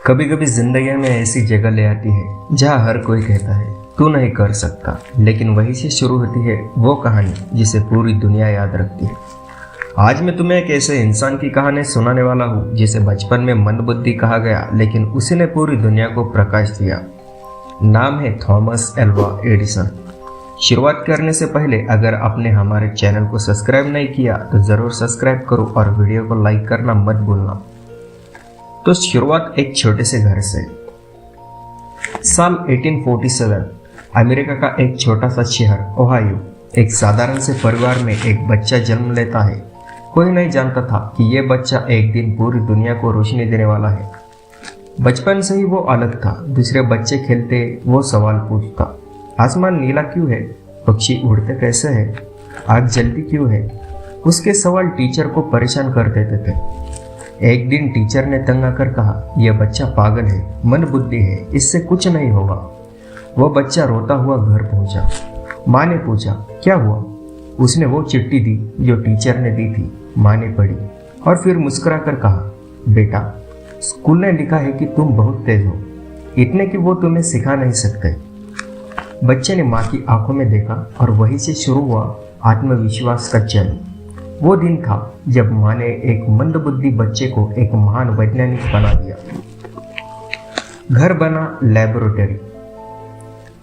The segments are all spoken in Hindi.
कभी कभी जिंदगी में ऐसी जगह ले आती है जहाँ हर कोई कहता है तू नहीं कर सकता, लेकिन वहीं से शुरू होती है वो कहानी जिसे पूरी दुनिया याद रखती है। आज मैं तुम्हें एक ऐसे इंसान की कहानी सुनाने वाला हूँ जिसे बचपन में मंदबुद्धि कहा गया, लेकिन उसी ने पूरी दुनिया को प्रकाश दिया। नाम है थॉमस एल्वा एडिसन। शुरुआत करने से पहले अगर आपने हमारे चैनल को सब्सक्राइब नहीं किया तो ज़रूर सब्सक्राइब करो और वीडियो को लाइक करना मत भूलना। तो शुरुआत एक छोटे से घर से। साल 1847 अमेरिका का एक छोटा सा शहर ओहायो। एक साधारण से परिवार में एक बच्चा जन्म लेता है। कोई नहीं जानता था कि यह बच्चा एक दिन पूरी दुनिया को रोशनी देने वाला है। बचपन से ही वो अलग था। दूसरे बच्चे खेलते, वो सवाल पूछता, आसमान नीला क्यों है, पक्षी उड़ते कैसे हैं, आग जलती क्यों है। उसके सवाल टीचर को परेशान कर देते थे। एक दिन टीचर ने तंग आकर कहा, यह बच्चा पागल है, मंदबुद्धि है, इससे कुछ नहीं होगा। वह बच्चा रोता हुआ घर पहुंचा। माँ ने पूछा, क्या हुआ? उसने वो चिट्ठी दी जो टीचर ने दी थी। माँ ने पढ़ी और फिर मुस्कुराकर कहा, बेटा, स्कूल ने लिखा है कि तुम बहुत तेज हो, इतने कि वो तुम्हें सिखा नहीं सकते। बच्चे ने माँ की आंखों में देखा और वहीं से शुरू हुआ आत्मविश्वास का जन्म। वो दिन था जब माँ ने एक मंदबुद्धि बच्चे को एक महान वैज्ञानिक बना दिया। घर बना लैबोरेटरी।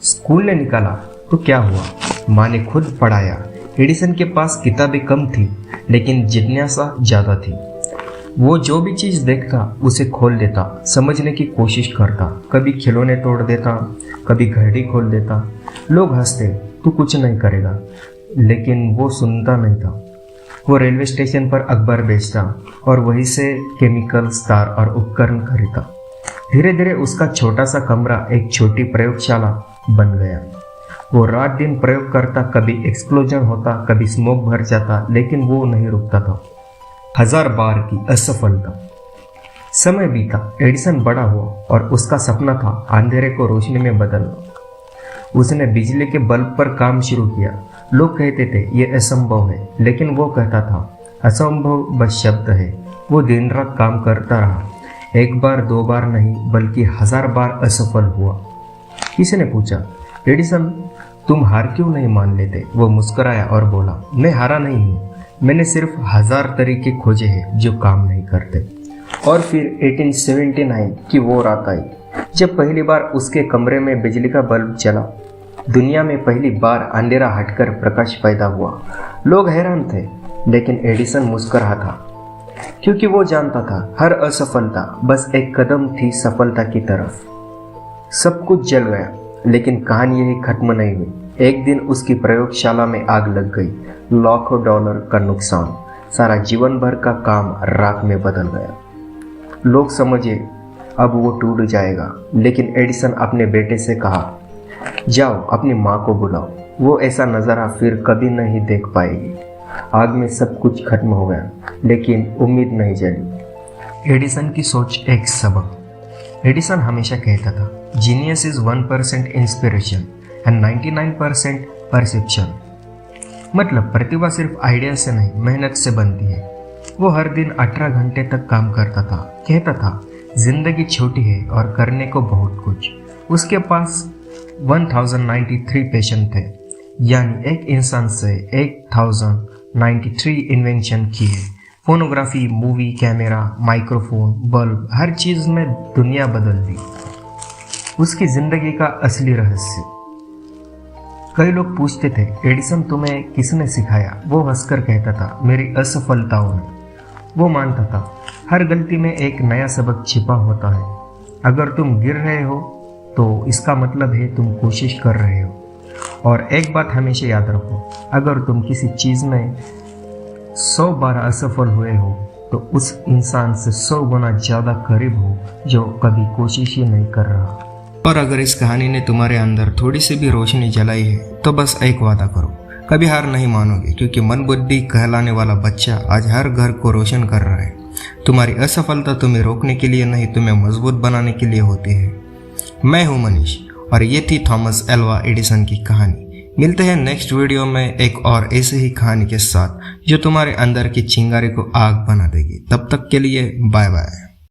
स्कूल ने निकाला तो क्या हुआ, माँ ने खुद पढ़ाया। एडिसन के पास किताबें कम थी, लेकिन जिज्ञासा ज़्यादा थी। वो जो भी चीज़ देखता उसे खोल देता, समझने की कोशिश करता। कभी खिलौने तोड़ देता, कभी घड़ी खोल देता। लोग हंसते, तू कुछ नहीं करेगा, लेकिन वो सुनता नहीं था। वो रेलवे स्टेशन पर अखबार बेचता और वहीं से केमिकल, तार और उपकरण खरीदता। धीरे धीरे उसका छोटा सा कमरा एक छोटी प्रयोगशाला बन गया। वो रात दिन प्रयोग करता, कभी एक्सप्लोजन होता, कभी स्मोक भर जाता, लेकिन वो नहीं रुकता था। 1000 बार की असफलता। समय बीता, एडिसन बड़ा हुआ और उसका सपना था अंधेरे को रोशनी में बदलना। उसने बिजली के बल्ब पर काम शुरू किया। लोग कहते थे ये असंभव है, लेकिन वो कहता था असंभव बस शब्द है। वो दिन रात काम करता रहा। एक बार, 2 बार नहीं, बल्कि 1000 बार असफल हुआ। किसी ने पूछा, एडिसन, तुम हार क्यों नहीं मान लेते? वो मुस्कुराया और बोला, मैं हारा नहीं हूँ, मैंने सिर्फ 1000 तरीके खोजे हैं जो काम नहीं करते। और फिर 1879 की वो रात आई जब पहली बार उसके कमरे में बिजली का बल्ब चला। दुनिया में पहली बार अंधेरा हटकर प्रकाश पैदा हुआ। लोग हैरान थे, लेकिन एडिसन मुस्कुरा था, क्योंकि वो जानता था हर असफलता बस एक कदम थी सफलता की तरफ। सब कुछ जल गया, लेकिन कहानी यही खत्म नहीं हुई। एक दिन उसकी प्रयोगशाला में आग लग गई। लाखों डॉलर का नुकसान, सारा जीवन भर का काम राख में बदल गया। लोग समझे अब वो टूट जाएगा, लेकिन एडिसन अपने बेटे से कहा, जाओ अपनी माँ को बुलाओ। वो ऐसा नज़ारा फिर कभी नहीं देख पाएगी। आग में सब कुछ खत्म हो गया, लेकिन उम्मीद नहीं जली। एडिसन की सोच एक सबक। एडिसन हमेशा कहता था, genius is 1% inspiration and 99% perception. मतलब प्रतिभा सिर्फ आइडिया से नहीं, मेहनत से बनती है। वो हर दिन 18 घंटे तक काम करता था। कहता था, जिंदगी छोटी है और करने को बहुत कुछ। उसके पास 1093 पेशेंट थे, यानी एक इंसान से 1093 इन्वेंशन किए। Phonography, movie, camera, microphone, bulb, हर चीज़ में दुनिया बदल दी। उसकी जिंदगी का असली रहस्य। कई लोग पूछते थे, एडिसन तुम्हें किसने सिखाया? वो हंसकर कहता था, मेरी असफलताओं ने। वो मानता था हर गलती में एक नया सबक छिपा होता है। अगर तुम गिर रहे हो तो इसका मतलब है तुम कोशिश कर रहे हो। और एक बात हमेशा याद रखो, अगर तुम किसी चीज़ में 100 बार असफल हुए हो तो उस इंसान से 100 गुना ज़्यादा करीब हो जो कभी कोशिश ही नहीं कर रहा। और अगर इस कहानी ने तुम्हारे अंदर थोड़ी सी भी रोशनी जलाई है तो बस एक वादा करो, कभी हार नहीं मानोगे, क्योंकि मंदबुद्धि कहलाने वाला बच्चा आज हर घर को रोशन कर रहा है। तुम्हारी असफलता तुम्हें रोकने के लिए नहीं, तुम्हें मजबूत बनाने के लिए होती है। मैं हूं मनीष और ये थी थॉमस एल्वा एडिसन की कहानी। मिलते हैं नेक्स्ट वीडियो में एक और ऐसे ही कहानी के साथ जो तुम्हारे अंदर की चिंगारी को आग बना देगी। तब तक के लिए बाय बाय।